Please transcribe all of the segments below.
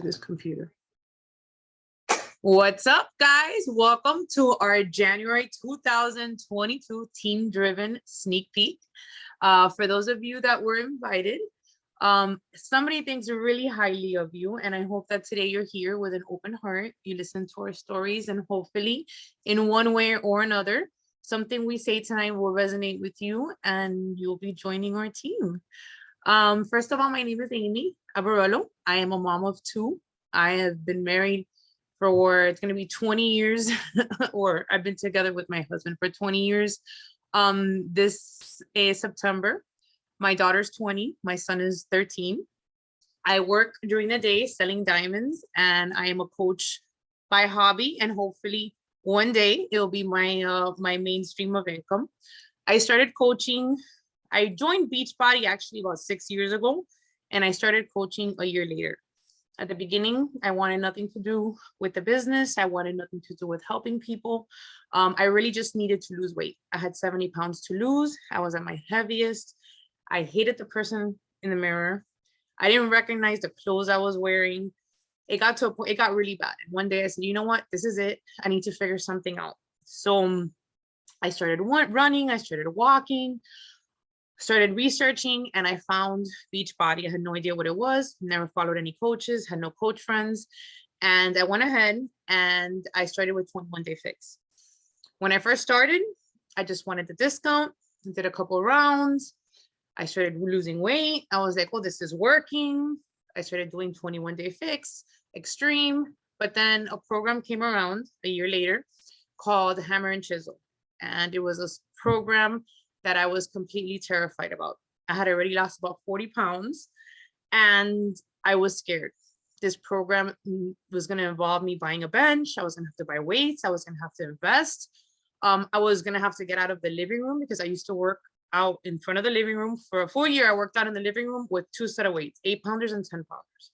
this computer. What's up, guys? Welcome to our January 2022 Team Driven Sneak Peek. For those of you that were invited, somebody thinks really highly of you, and I hope that today you're here with an open heart. You listen to our stories, and hopefully, in one way or another, something we say tonight will resonate with you, and you'll be joining our team. First of all, my name is Amy Abarello. I am a mom of two. I have been married for, it's going to be 20 years, or I've been together with my husband for 20 years. This is September. My daughter's 20, my son is 13. I work during the day selling diamonds, and I am a coach by hobby, and hopefully one day it'll be my my main stream of income. I started coaching. I joined Beachbody actually about 6 years ago, and I started coaching a year later. At the beginning, I wanted nothing to do with the business. I wanted nothing to do with helping people. I really just needed to lose weight. I had 70 pounds to lose. I was at my heaviest. I hated the person in the mirror. I didn't recognize the clothes I was wearing. It got to a point, it got really bad. And one day I said, you know what, this is it. I need to figure something out. So I started running, I started walking, started researching, and I found Beachbody. I had no idea what it was, never followed any coaches, had no coach friends. And I went ahead and I started with 21 Day Fix. When I first started, I just wanted the discount, did a couple rounds. I started losing weight. I was like, oh, this is working. I started doing 21 Day Fix, Extreme. But then a program came around a year later called Hammer and Chisel. And it was a program that I was completely terrified about. I had already lost about 40 pounds and I was scared. This program was going to involve me buying a bench. I was going to have to buy weights. I was going to have to invest. I was going to have to get out of the living room because I used to work out in front of the living room. For a full year, I worked out in the living room with two set of weights, 8-pounders and 10-pounders.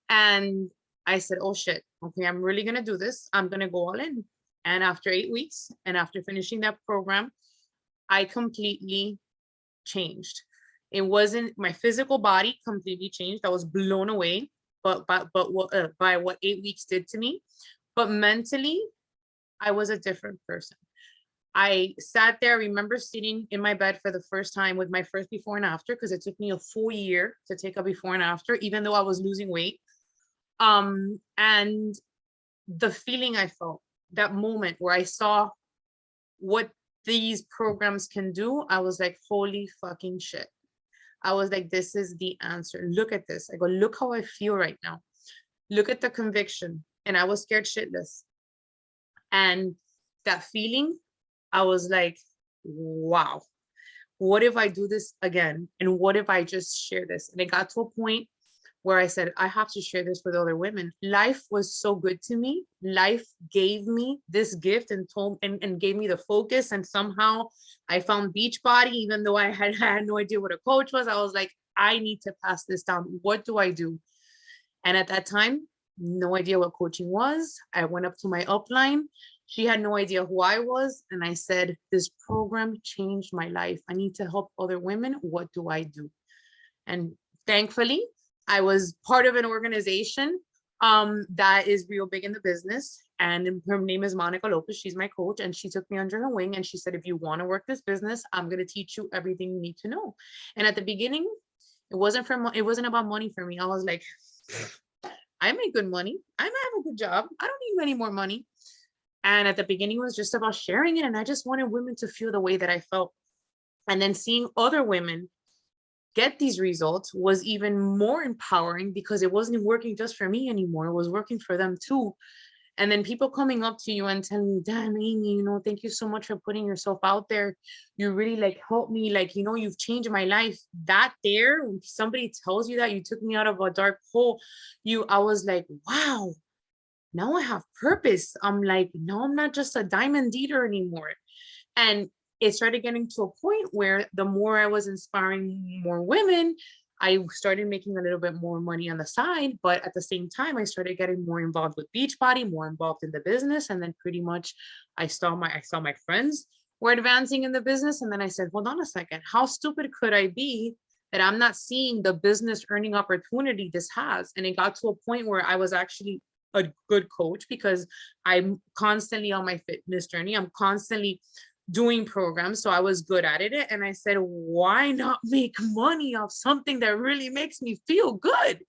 And I said, oh shit, okay, I'm really going to do this. I'm going to go all in. And after 8 weeks and after finishing that program, I completely changed. It wasn't my physical body completely changed. I was blown away, by what 8 weeks did to me. But mentally, I was a different person. I sat there. I remember sitting in my bed for the first time with my first before and after, because it took me a full year to take a before and after, even though I was losing weight. And the feeling I felt, that moment where I saw what these programs can do, I was like, holy fucking shit. I was like, this is the answer. Look at this. I go, look how I feel right now. Look at the conviction. And I was scared shitless. And that feeling, I was like, wow, what if I do this again? And what if I just share this? And it got to a point where I said, I have to share this with other women. Life was so good to me. Life gave me this gift and gave me the focus. And somehow I found Beachbody, even though I had no idea what a coach was. I was like, I need to pass this down. What do I do? And at that time, no idea what coaching was. I went up to my upline. She had no idea who I was. And I said, this program changed my life. I need to help other women. What do I do? And thankfully, I was part of an organization that is real big in the business. And her name is Monica Lopez. She's my coach. And she took me under her wing. And she said, if you want to work this business, I'm going to teach you everything you need to know. And at the beginning, it wasn't about money for me. I was like, I make good money. I have a good job. I don't need any more money. And at the beginning, it was just about sharing it. And I just wanted women to feel the way that I felt. And then seeing other women get these results was even more empowering, because it wasn't working just for me anymore. It was working for them too. And then people coming up to you and telling you, damn, Amy, thank you so much for putting yourself out there. You really helped me. You've changed my life. That there, when somebody tells you that, you took me out of a dark hole. I was like, wow, now I have purpose. I'm like, no, I'm not just a diamond dealer anymore. And it started getting to a point where the more I was inspiring more women, I started making a little bit more money on the side. But at the same time, I started getting more involved with Beachbody, more involved in the business. And then pretty much I saw my friends were advancing in the business. And then I said, hold on a second, how stupid could I be that I'm not seeing the business earning opportunity this has. And it got to a point where I was actually a good coach because I'm constantly on my fitness journey. I'm constantly doing programs. So I was good at it. And I said, why not make money off something that really makes me feel good?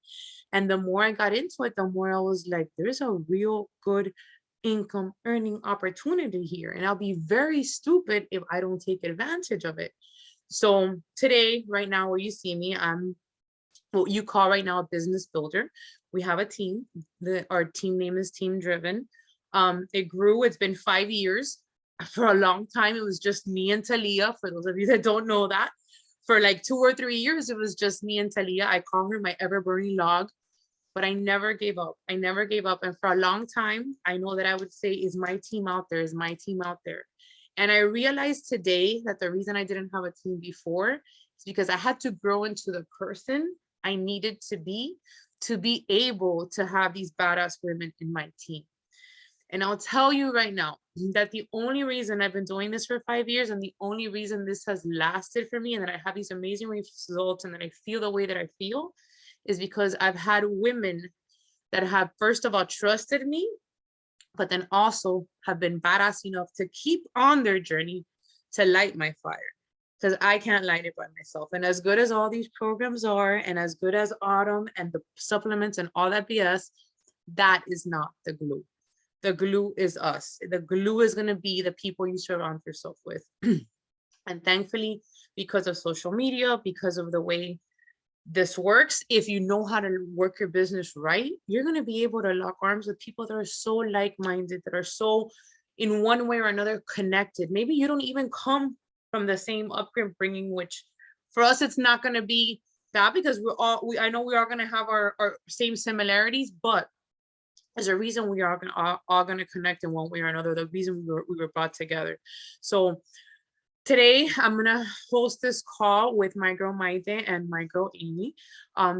And the more I got into it, the more I was like, there's a real good income earning opportunity here. And I'll be very stupid if I don't take advantage of it. So today, right now, where you see me, I'm what you call right now a business builder. We have a team. Our team name is Team Driven. It grew. It's been 5 years. For a long time, it was just me and Talia. For those of you that don't know that, for like 2 or 3 years, it was just me and Talia. I call her my ever-burning log, but I never gave up. I never gave up. And for a long time, I know that I would say, is my team out there? Is my team out there? And I realized today that the reason I didn't have a team before is because I had to grow into the person I needed to be able to have these badass women in my team. And I'll tell you right now that the only reason I've been doing this for 5 years and the only reason this has lasted for me and that I have these amazing results and that I feel the way that I feel is because I've had women that have, first of all, trusted me, but then also have been badass enough to keep on their journey to light my fire, because I can't light it by myself. And as good as all these programs are, and as good as Autumn and the supplements and all that BS, that is not the glue. The glue is us. The glue is going to be the people you surround yourself with. And thankfully, because of social media, because of the way this works, if you know how to work your business right, you're going to be able to lock arms with people that are so like-minded, that are so in one way or another connected. Maybe you don't even come from the same upbringing, which for us, it's not going to be that, because I know we are going to have our same similarities, but there's a reason we are all going to connect in one way or another. The reason we were brought together. So today, I'm going to host this call with my girl Maite and my girl Amy.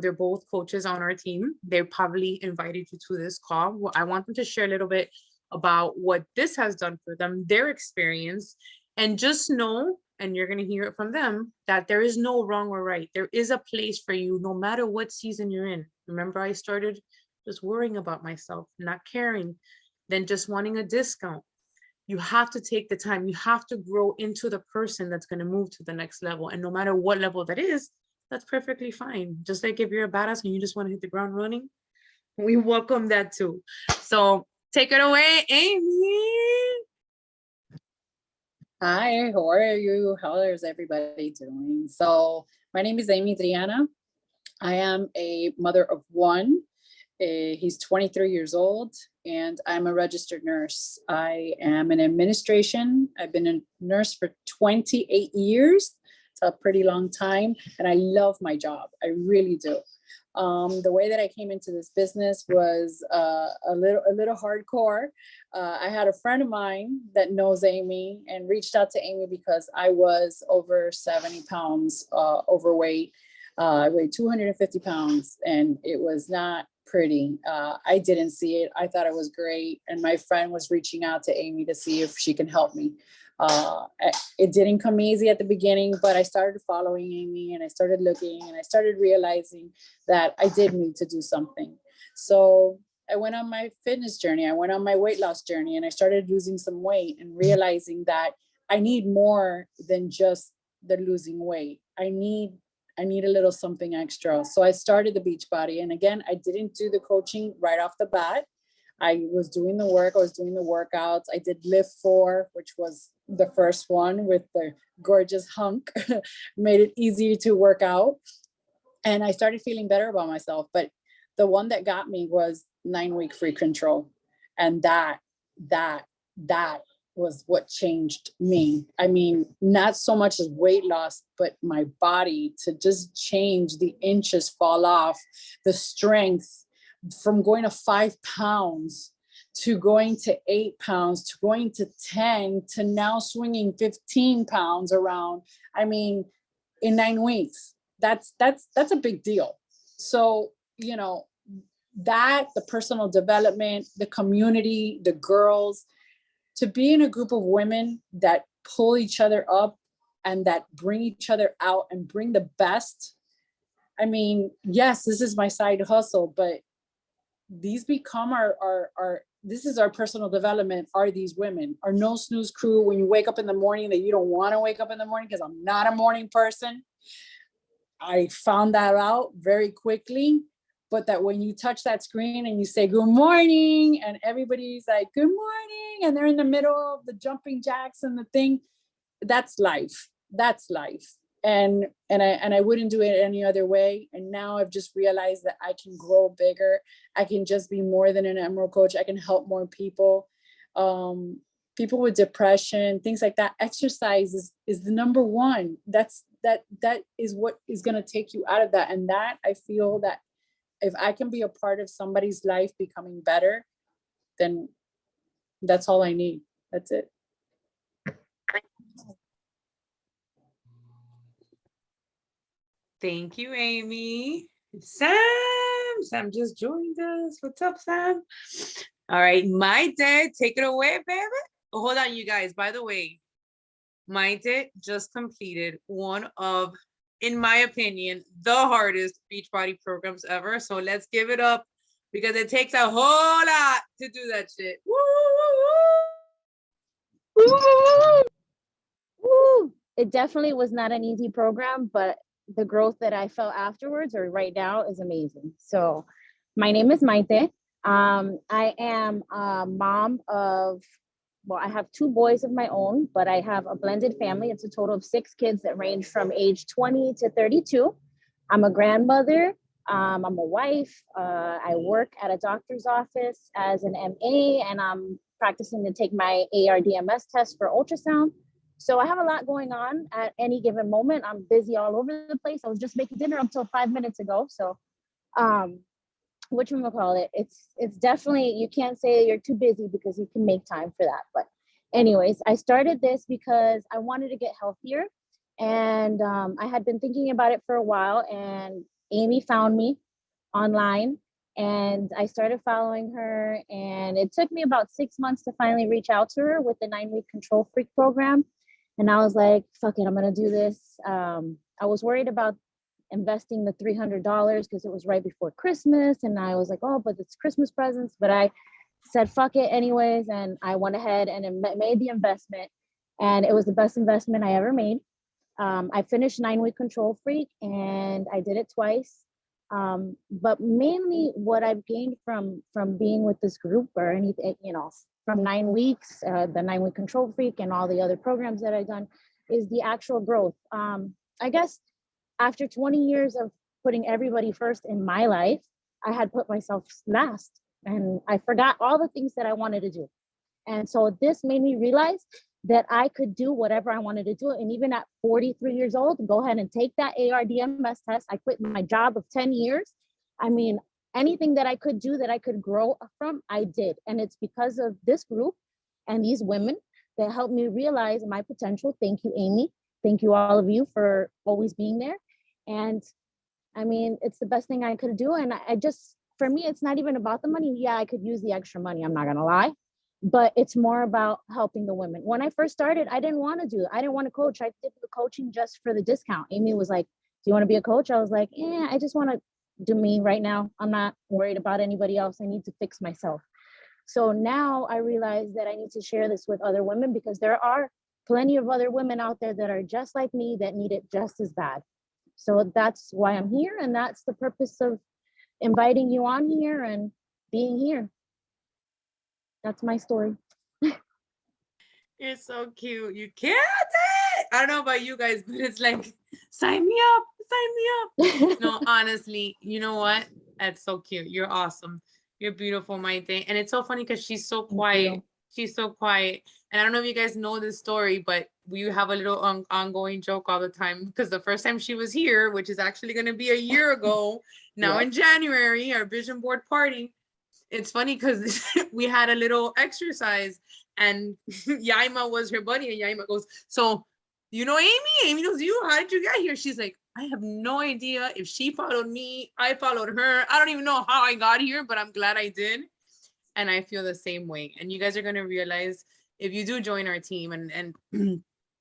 They're both coaches on our team. They probably invited you to this call. Well, I want them to share a little bit about what this has done for them, their experience, and just know, and you're going to hear it from them, that there is no wrong or right. There is a place for you, no matter what season you're in. Remember, I started just worrying about myself, not caring, then just wanting a discount. You have to take the time. You have to grow into the person that's going to move to the next level. And no matter what level that is, that's perfectly fine. Just like if you're a badass and you just want to hit the ground running, we welcome that too. So take it away, Amy. Hi, how are you? How is everybody doing? So my name is Amy Triana. I am a mother of one. He's 23 years old, and I'm a registered nurse. I am in administration. I've been a nurse for 28 years. It's a pretty long time, and I love my job. I really do. The way that I came into this business was a little hardcore. I had a friend of mine that knows Amy and reached out to Amy because I was over 70 pounds overweight. I weighed 250 pounds, and it was not pretty. I didn't see it. I thought it was great. And my friend was reaching out to Amy to see if she can help me. It didn't come easy at the beginning, but I started following Amy and I started looking and I started realizing that I did need to do something. So I went on my fitness journey. I went on my weight loss journey, and I started losing some weight and realizing that I need more than just the losing weight. I need a little something extra. So I started the Beachbody. And again, I didn't do the coaching right off the bat. I was doing the work. I was doing the workouts. I did Lift4, which was the first one with the gorgeous hunk, made it easy to work out. And I started feeling better about myself. But the one that got me was 9-week free control. And that was what changed me. I mean, not so much as weight loss, but my body to just change, the inches fall off, the strength from going to 5 pounds to going to 8 pounds to going to 10 to now swinging 15 pounds around. I mean, in 9 weeks, that's a big deal. So, you know, that the personal development, the community, the girls, to be in a group of women that pull each other up and that bring each other out and bring the best I mean, yes, this is my side hustle, but these become our this is our personal development, are these women, our no snooze crew. When you wake up in the morning that you don't want to wake up in the morning, because I'm not a morning person. I found that out very quickly, but that when you touch that screen and you say good morning and everybody's like good morning and they're in the middle of the jumping jacks and the thing, that's life. That's life. And I wouldn't do it any other way. And now I've just realized that I can grow bigger. I can just be more than an Emerald coach. I can help more people. People with depression, things like that. Exercise is the number one. That is what is going to take you out of that. And that, I feel that if I can be a part of somebody's life becoming better, then that's all I need. That's it. Thank you, Amy. Sam just joined us. What's up, Sam? All right, Maite, take it away, baby. Oh, hold on, you guys. By the way, Maite just completed one of, in my opinion, the hardest Beachbody programs ever. So let's give it up, because it takes a whole lot to do that shit. Woo, woo, woo. Woo! Woo! It definitely was not an easy program, but the growth that I felt afterwards or right now is amazing. So my name is Maite. I am a mom of, well, I have 2 boys of my own, but I have a blended family. It's a total of 6 kids that range from age 20 to 32. I'm a grandmother. I'm a wife. I work at a doctor's office as an MA, and I'm practicing to take my ARDMS test for ultrasound. So I have a lot going on at any given moment. I'm busy all over the place. I was just making dinner until 5 minutes ago. So whatchamacallit, it's definitely, you can't say you're too busy because you can make time for that. But anyways, I started this because I wanted to get healthier. And I had been thinking about it for a while, and Amy found me online and I started following her. And it took me about 6 months to finally reach out to her with the 9-week Control Freak program. And I was like, fuck it, I'm gonna do this. I was worried about investing the $300 because it was right before Christmas. And I was like, oh, but it's Christmas presents. But I said, fuck it anyways. And I went ahead and made the investment. And it was the best investment I ever made. I finished 9-week Control Freak and I did it twice. But mainly what I've gained from being with this group or anything, you know, from 9 weeks, the 9-week Control Freak and all the other programs that I've done is the actual growth. I guess after 20 years of putting everybody first in my life, I had put myself last and I forgot all the things that I wanted to do. And so this made me realize that I could do whatever I wanted to do. And even at 43 years old, go ahead and take that ARDMS test. I quit my job of 10 years. I mean, anything that I could do that I could grow from, I did. And it's because of this group and these women that helped me realize my potential. Thank you, Amy. Thank you, all of you, for always being there. And I mean, it's the best thing I could do. And I just, for me, it's not even about the money. Yeah, I could use the extra money. I'm not going to lie. But it's more about helping the women. When I first started, I didn't want to do it. I didn't want to coach. I did the coaching just for the discount. Amy was like, do you want to be a coach? I was like, I just want to do me right now. I'm not worried about anybody else. I need to fix myself. So now I realize that I need to share this with other women because there are plenty of other women out there that are just like me that need it just as bad. So that's why I'm here. And that's the purpose of inviting you on here and being here. That's my story. You're so cute. You killed it. I don't know about you guys, but it's like, sign me up, sign me up. No, honestly, you know what? That's so cute. You're awesome. You're beautiful, Maite. And it's so funny because she's so quiet. She's so quiet. And I don't know if you guys know this story, but we have a little ongoing joke all the time because the first time she was here, which is actually going to be a year ago, now in January, our vision board party, it's funny because we had a little exercise and Yaima was her buddy and Yaima goes, so, you know, Amy knows you, how did you get here? She's like, I have no idea if she followed me, I followed her. I don't even know how I got here, but I'm glad I did. And I feel the same way. And you guys are going to realize if you do join our team and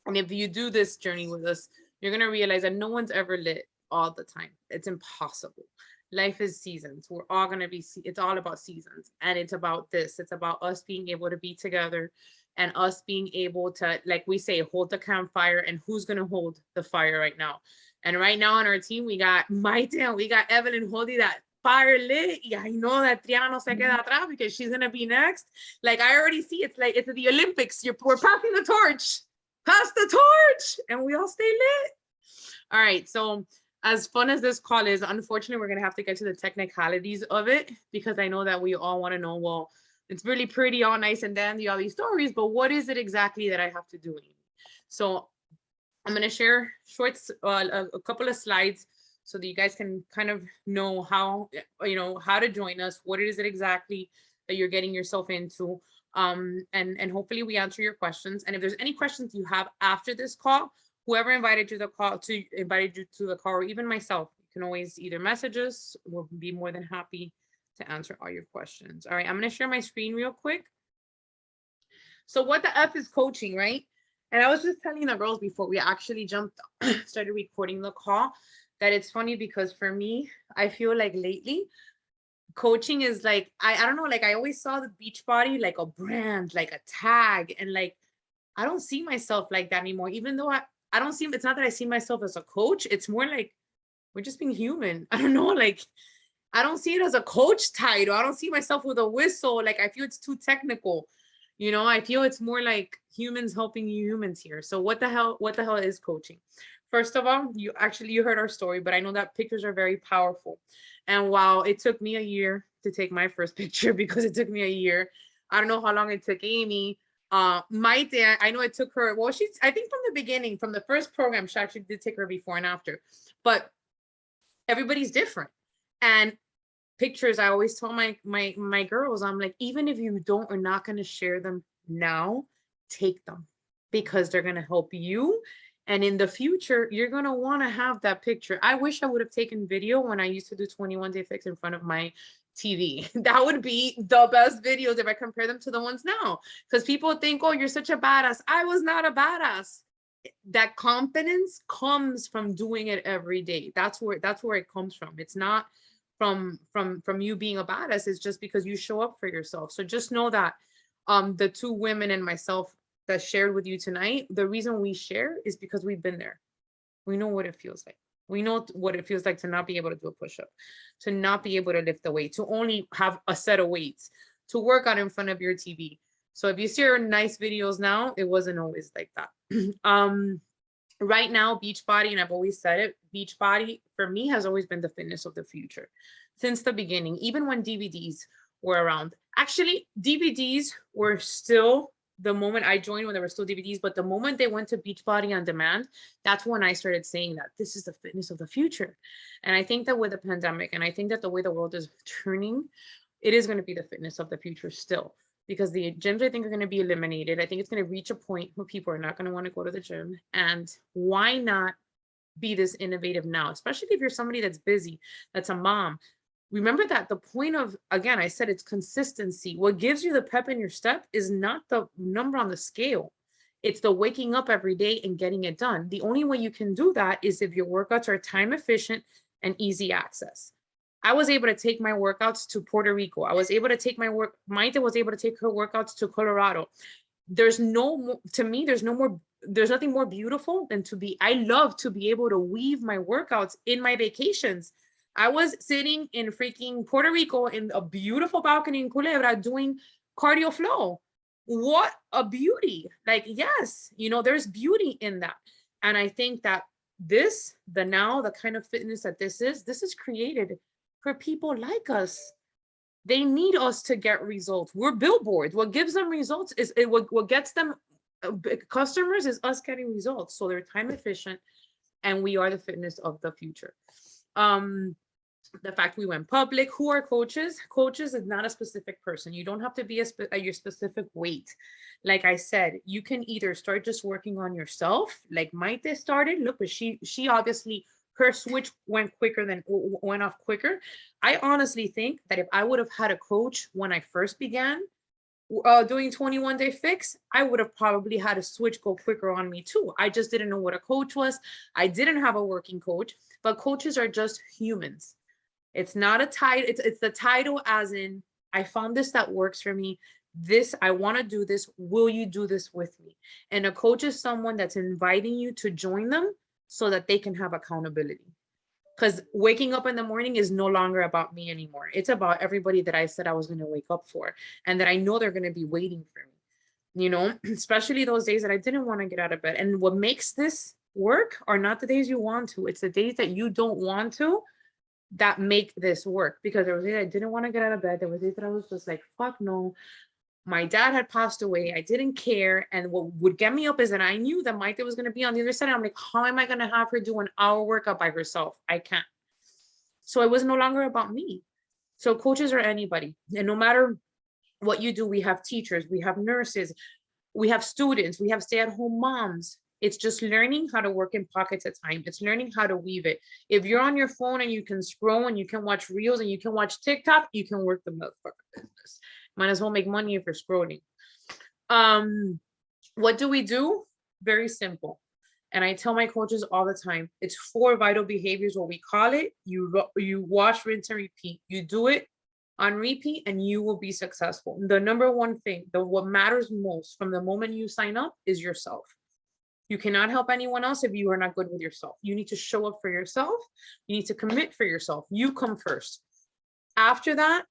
if you do this journey with us, you're going to realize that no one's ever lit all the time. It's impossible. Life is seasons. We're all going to be, it's all about seasons. And it's about this. It's about us being able to be together and us being able to, like we say, hold the campfire, and who's going to hold the fire right now. And right now on our team, we got Maite and we got Evelyn holding that fire lit. Yeah, I know that Triana no se queda atrás because she's gonna be next. Like I already see it's like it's the Olympics. We're passing the torch. Pass the torch, and we all stay lit. All right. So as fun as this call is, unfortunately, we're gonna have to get to the technicalities of it because I know that we all want to know. Well, it's really pretty, all nice and dandy, all these stories, but what is it exactly that I have to do? So I'm gonna share shorts, a couple of slides, so that you guys can kind of know how, how to join us, what is it exactly that you're getting yourself into, and hopefully we answer your questions. And if there's any questions you have after this call, whoever invited you to the call, or even myself, you can always either message us. We'll be more than happy to answer all your questions. All right, I'm gonna share my screen real quick. So what the F is coaching, right? And I was just telling the girls before we actually started recording the call, that it's funny because for me, I feel like lately coaching is like, I don't know, like I always saw the Beachbody like a brand, like a tag, and like, I don't see myself like that anymore. Even though I don't see, it's not that I see myself as a coach. It's more like, we're just being human. I don't know, like, I don't see it as a coach title. I don't see myself with a whistle. Like, I feel it's too technical. I feel it's more like humans helping humans here. So what the hell is coaching? First of all, you heard our story, but I know that pictures are very powerful. And while it took me a year to take my first picture, because it took me a year, I don't know how long it took Amy. Maite, I know it took her, well, I think from the beginning, from the first program, she actually did take her before and after, but everybody's different. And pictures, I always tell my girls, I'm like, even if you are not going to share them now, take them, because they're going to help you. And in the future, you're going to want to have that picture. I wish I would have taken video when I used to do 21 Day Fix in front of my TV. That would be the best videos if I compare them to the ones now, because people think, oh, you're such a badass. I was not a badass. That confidence comes from doing it every day. That's where it comes from. It's not from you being a badass. It's just because you show up for yourself. So just know that the two women and myself that shared with you tonight, the reason we share is because we've been there. We know what it feels like. We know what it feels like to not be able to do a push-up, to not be able to lift the weight, to only have a set of weights, to work out in front of your TV. So if you see our nice videos now, it wasn't always like that. Right now, Beachbody, and I've always said it, Beachbody for me has always been the fitness of the future since the beginning, even when DVDs were around. Actually, DVDs were still, the moment I joined, when there were still DVDs, but the moment they went to Beachbody on demand, that's when I started saying that this is the fitness of the future. And I think that with the pandemic, and I think that the way the world is turning, it is going to be the fitness of the future still, because the gyms, I think, are going to be eliminated. I think it's going to reach a point where people are not going to want to go to the gym. And why not be this innovative now, especially if you're somebody that's busy, that's a mom. Remember that the point of, again, I said it's consistency. What gives you the pep in your step is not the number on the scale. It's the waking up every day and getting it done. The only way you can do that is if your workouts are time efficient and easy access. I was able to take my workouts to Puerto Rico. I was able to take Maite was able to take her workouts to Colorado. There's nothing more beautiful than I love to be able to weave my workouts in my vacations. I was sitting in freaking Puerto Rico in a beautiful balcony in Culebra doing cardio flow. What a beauty. Like, yes, there's beauty in that. And I think that the kind of fitness that this is created for people like us. They need us to get results. We're billboards. What gives them results is what gets them customers is us getting results. So they're time efficient, and we are the fitness of the future. The fact we went public. Who are coaches? Coaches is not a specific person. You don't have to be at your specific weight. Like I said, you can either start just working on yourself, like Maite started. Look, but she obviously, her switch went off quicker. I honestly think that if I would have had a coach when I first began, doing 21-day fix, I would have probably had a switch go quicker on me too. I just didn't know what a coach was. I didn't have a working coach, but coaches are just humans. It's not a title. It's the title as in, I found this that works for me. This, I want to do this. Will you do this with me? And a coach is someone that's inviting you to join them so that they can have accountability. Because waking up in the morning is no longer about me anymore. It's about everybody that I said I was going to wake up for and that I know they're going to be waiting for me, you know, especially those days that I didn't want to get out of bed. And what makes this work are not the days you want to. It's the days that you don't want to that make this work. Because there was days I didn't want to get out of bed. There was days that I was just like, fuck no. My dad had passed away. I didn't care. And what would get me up is that I knew that Maite was going to be on the other side. I'm like, how am I going to have her do an hour workout by herself? I can't. So it was no longer about me. So coaches are anybody. And no matter what you do, we have teachers, we have nurses, we have students, we have stay-at-home moms. It's just learning how to work in pockets at time. It's learning how to weave it. If you're on your phone and you can scroll and you can watch reels and you can watch TikTok, you can work the motherfucker business. Might as well make money if you're scrolling. What do we do? Very simple. And I tell my coaches all the time, it's 4 vital behaviors, what we call it. You wash, rinse, and repeat. You do it on repeat and you will be successful. The number one thing, what matters most from the moment you sign up is yourself. You cannot help anyone else if you are not good with yourself. You need to show up for yourself. You need to commit for yourself. You come first. After that,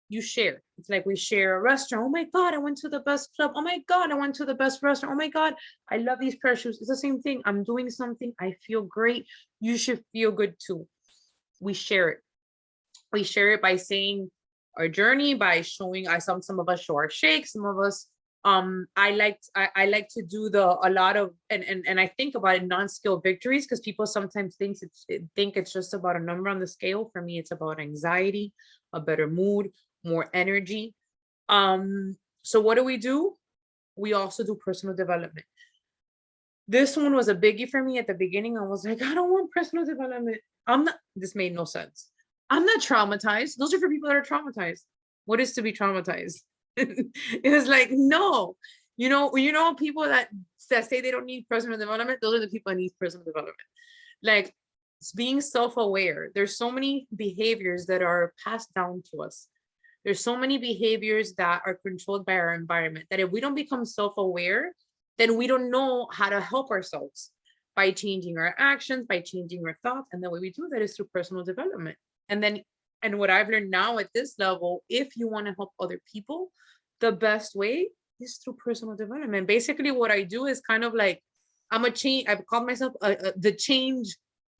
you share. It's like we share a restaurant. Oh my God, I went to the best club. Oh my God, I went to the best restaurant. Oh my God, I love these pair of shoes. It's the same thing. I'm doing something. I feel great. You should feel good too. We share it. We share it by saying our journey, by showing some of us show our shakes, some of us I like to do a lot of and I think about it non-scale victories because people sometimes think it's just about a number on the scale. For me, it's about anxiety, a better mood, more energy. So what do? We also do personal development. This one was a biggie for me at the beginning. I was like, I don't want personal development. This made no sense. I'm not traumatized. Those are for people that are traumatized. What is to be traumatized? It was like, no, you know, people that say they don't need personal development, those are the people that need personal development. Like, it's being self-aware. There's so many behaviors that are passed down to us. There's so many behaviors that are controlled by our environment that if we don't become self-aware, then we don't know how to help ourselves by changing our actions, by changing our thoughts. And the way we do that is through personal development. And what I've learned now at this level, if you want to help other people, the best way is through personal development. Basically, what I do is kind of like, I've called myself the change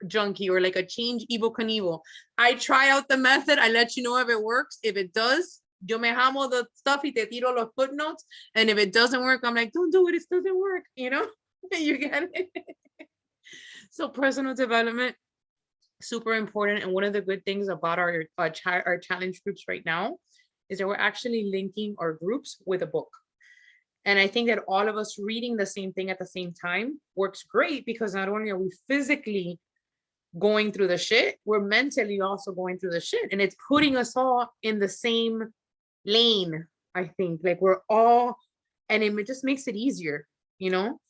junkie, or like a change Evel Knievel. I try out the method. I let you know if it works. If it does, yo me jamo the stuff y te tiro los footnotes. And if it doesn't work, I'm like, don't do it. It doesn't work. You know, you get it. So personal development, super important. And one of the good things about our challenge groups right now is that we're actually linking our groups with a book. And I think that all of us reading the same thing at the same time works great, because not only are we physically going through the shit, we're mentally also going through the shit. And it's putting us all in the same lane, I think. Like, we're all, and it just makes it easier, you know?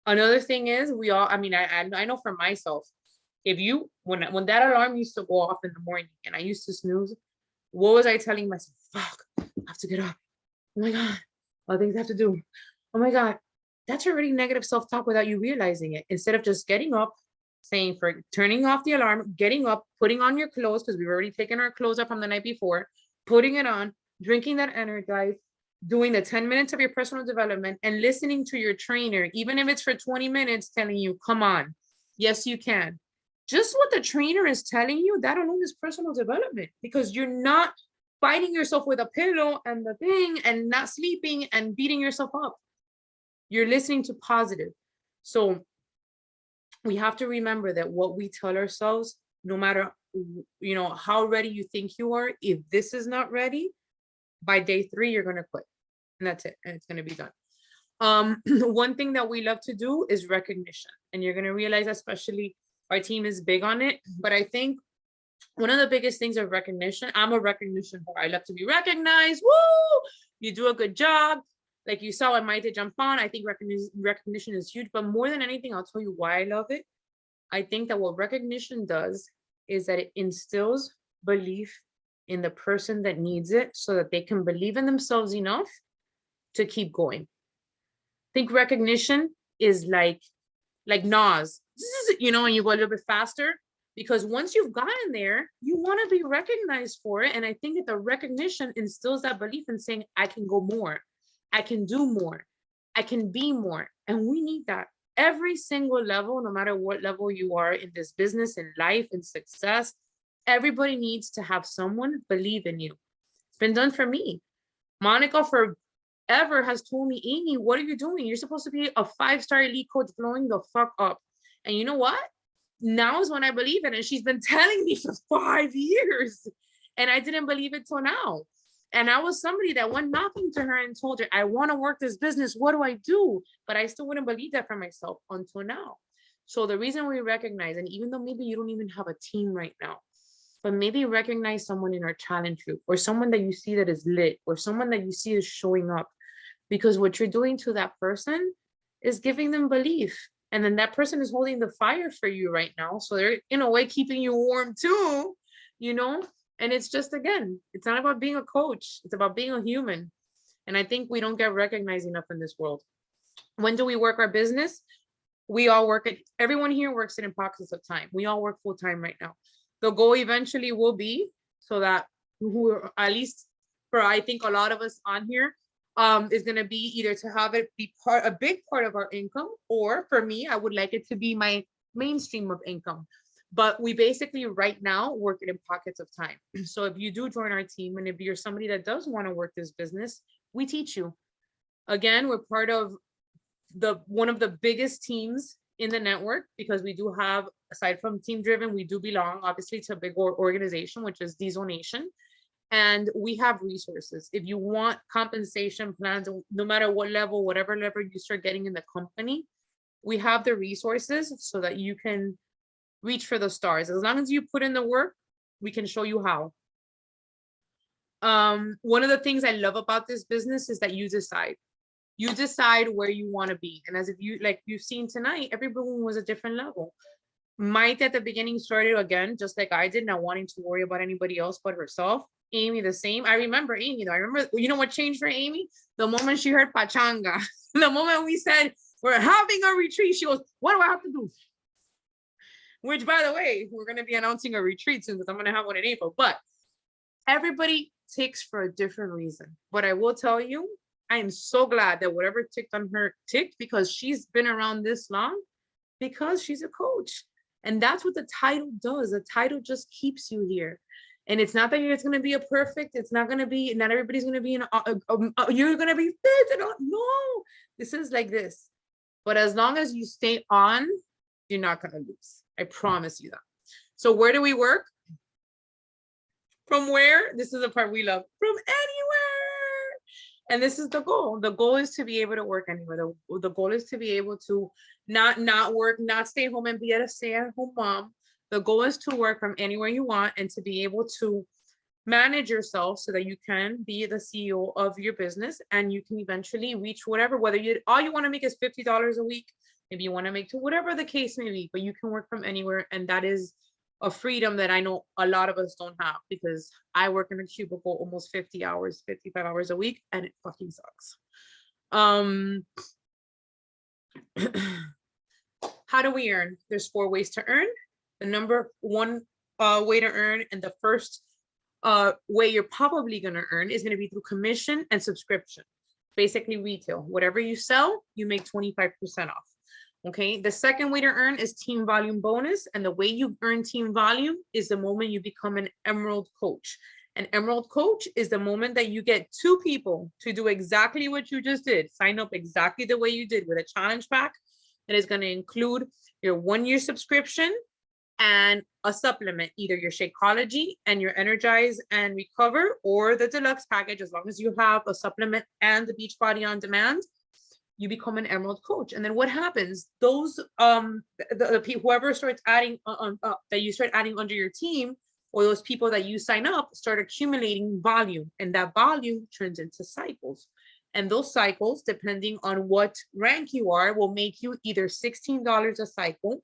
Another thing is I know for myself, when that alarm used to go off in the morning and I used to snooze, what was I telling myself? Fuck, I have to get up. Oh my God, all things I have to do. Oh my God, that's already negative self-talk without you realizing it. Instead of just getting up, saying, for turning off the alarm, getting up, putting on your clothes, because we've already taken our clothes up from the night before, putting it on, drinking that Energize, doing the 10 minutes of your personal development, and listening to your trainer, even if it's for 20 minutes, telling you, come on, yes, you can. Just what the trainer is telling you, that alone is personal development, because you're not fighting yourself with a pillow and the thing and not sleeping and beating yourself up. You're listening to positive. So we have to remember that what we tell ourselves, no matter, you know, how ready you think you are, if this is not ready, by day 3, you're going to quit, and that's it. And it's going to be done. One thing that we love to do is recognition. And you're going to realize, especially our team is big on it, but I think one of the biggest things of recognition, I'm a recognition whore. I love to be recognized. Woo! you do a good job. Like you saw, I might jump on. I think recognition is huge, but more than anything, I'll tell you why I love it. I think that what recognition does is that it instills belief in the person that needs it so that they can believe in themselves enough to keep going. I think recognition is like NOS, you know, and you go a little bit faster, because once you've gotten there, you want to be recognized for it. And I think that the recognition instills that belief in saying, I can go more, I can do more, I can be more. And we need that every single level, no matter what level you are in this business, in life, in success. Everybody needs to have someone believe in you. It's been done for me. Monica forever has told me, Amy, what are you doing? You're supposed to be a 5-star elite coach, blowing the fuck up. And you know what? Now is when I believe it. And she's been telling me for 5 years. And I didn't believe it till now. And I was somebody that went knocking to her and told her, I want to work this business. What do I do? But I still wouldn't believe that for myself until now. So the reason we recognize, and even though maybe you don't even have a team right now, but maybe recognize someone in our challenge group, or someone that you see that is lit, or someone that you see is showing up, because what you're doing to that person is giving them belief. And then that person is holding the fire for you right now. So they're in a way keeping you warm too, you know? And it's just, again, it's not about being a coach. It's about being a human. And I think we don't get recognized enough in this world. When do we work our business? We all work it. Everyone here works it in pockets of time. We all work full time right now. The goal eventually will be so that at least for, I think, a lot of us on here, is going to be either to have it be a big part of our income, or for me, I would like it to be my mainstream of income. But we basically right now work it in pockets of time. So if you do join our team, and if you're somebody that does want to work this business, we teach you. Again, we're part of one of the biggest teams in the network, because we do have, aside from Team Driven, we do belong obviously to a big organization, which is Diesel Nation. And we have resources. If you want compensation plans, no matter what level, whatever level you start getting in the company, we have the resources so that you can reach for the stars. As long as you put in the work, we can show you how. One of the things I love about this business is that you decide where you want to be. And as if you, like you've seen tonight, everyone was a different level. Maite at the beginning started, again, just like I did, not wanting to worry about anybody else but herself. Amy the same. I remember Amy though. I remember, you know what changed for Amy? The moment she heard Pachanga. The moment we said, we're having a retreat, she goes, what do I have to do? Which, by the way, we're going to be announcing a retreat soon, because I'm going to have one in April. But everybody takes for a different reason. But I will tell you, I am so glad that whatever ticked on her ticked, because she's been around this long, because she's a coach. And that's what the title does. The title just keeps you here. And it's not that it's going to be a perfect, it's not going to be, not everybody's going to be in you're going to be fit. No, this is like this. But as long as you stay on, you're not going to lose. I promise you that. So where do we work? From where? This is the part we love. From anywhere. And this is the goal. The goal is to be able to work anywhere. The goal is to be able to not work, not stay home and be a stay-at-home mom. The goal is to work from anywhere you want, and to be able to manage yourself so that you can be the CEO of your business, and you can eventually reach whatever, whether all you want to make is $50 a week, maybe you want to make to whatever the case may be, but you can work from anywhere. And that is a freedom that I know a lot of us don't have, because I work in a cubicle almost 50 hours, 55 hours a week, and it fucking sucks. How do we earn? There's 4 ways to earn. The number one way to earn, and the first way you're probably going to earn, is going to be through commission and subscription. Basically retail. Whatever you sell, you make 25% off. Okay. The second way to earn is team volume bonus. And the way you earn team volume is the moment you become an Emerald coach. An Emerald coach is the moment that you get 2 people to do exactly what you just did. Sign up exactly the way you did, with a challenge pack that is going to include your 1-year subscription and a supplement, either your Shakeology and your Energize and Recover, or the deluxe package. As long as you have a supplement and the Beachbody on Demand, you become an Emerald coach. And then what happens? Those the people, whoever starts adding that you start adding under your team, or those people that you sign up start accumulating volume, and that volume turns into cycles. And those cycles, depending on what rank you are, will make you either $16 a cycle,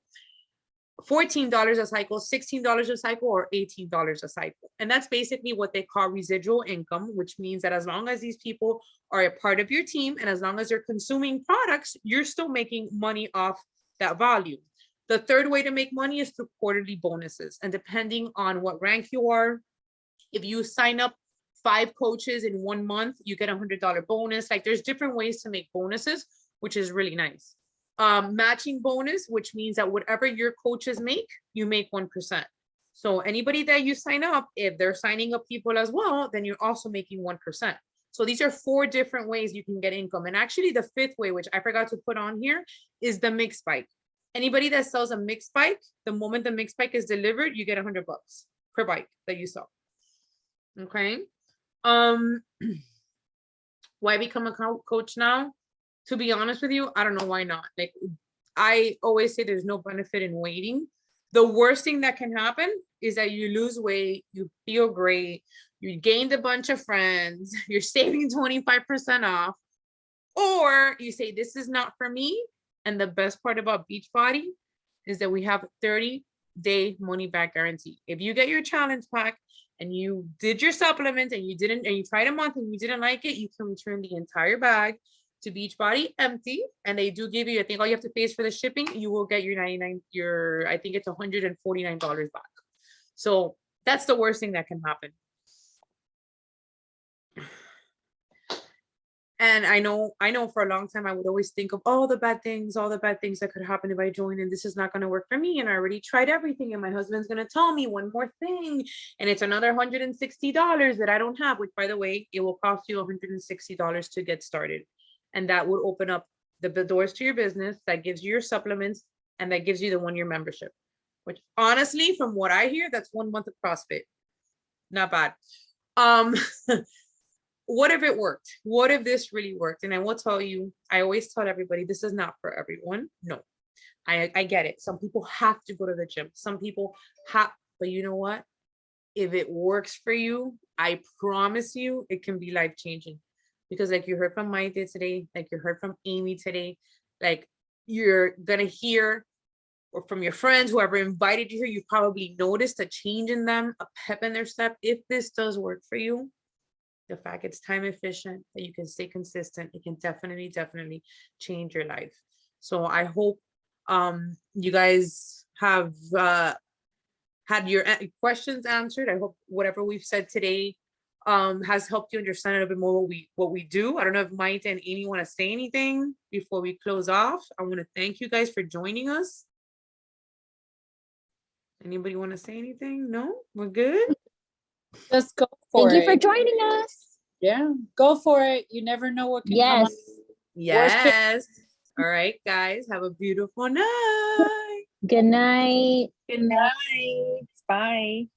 $14 a cycle, $16 a cycle, or $18 a cycle. And that's basically what they call residual income, which means that as long as these people are a part of your team and as long as they're consuming products, you're still making money off that volume. The third way to make money is through quarterly bonuses. And depending on what rank you are, if you sign up 5 coaches in 1 month, you get $100 bonus. Like there's different ways to make bonuses, which is really nice. Matching bonus, which means that whatever your coaches make, you make 1%. So anybody that you sign up, if they're signing up people as well, then you're also making 1%. So these are 4 different ways you can get income. And actually the 5th way, which I forgot to put on here, is the mixed bike. Anybody that sells a mixed bike, the moment the mixed bike is delivered, you get $100 per bike that you sell. Okay. Why become a coach now? To be honest with you, I don't know why not. Like I always say, there's no benefit in waiting. The worst thing that can happen is that you lose weight, you feel great, you gained a bunch of friends, you're saving 25% off, or you say, this is not for me. And the best part about Beachbody is that we have 30-day money back guarantee. If you get your challenge pack and you did your supplements and you tried a month and you didn't like it, you can return the entire bag to Beachbody empty. And they do give you, I think all you have to pay is for the shipping. You will get your I think it's $149 back. So that's the worst thing that can happen. And I know for a long time, I would always think of all the bad things that could happen if I join, and this is not going to work for me. And I already tried everything. And my husband's going to tell me one more thing. And it's another $160 that I don't have, which by the way, it will cost you $160 to get started. And that would open up the doors to your business. That gives you your supplements and that gives you the 1-year membership, which honestly, from what I hear, that's 1 month of CrossFit. Not bad. What if it worked? What if this really worked? And I will tell you, I always tell everybody, this is not for everyone. No, I get it. Some people have to go to the gym. Some people have, but you know what? If it works for you, I promise you, it can be life-changing. Because like you heard from Maite today, like you heard from Amy today, like you're gonna hear or from your friends, whoever invited you here, you probably noticed a change in them, a pep in their step. If this does work for you, the fact it's time efficient, that you can stay consistent, it can definitely change your life. So I hope you guys have had your questions answered. I hope whatever we've said today has helped you understand a little bit more what we do. I don't know if Maite and Amy want to say anything before we close off. I want to thank you guys for joining us. Anybody want to say anything? No, we're good. Just go for it. Thank you for joining us. Yeah, go for it. You never know what can come up. Yes. All right, guys. Have a beautiful night. Good night. Good night. Bye.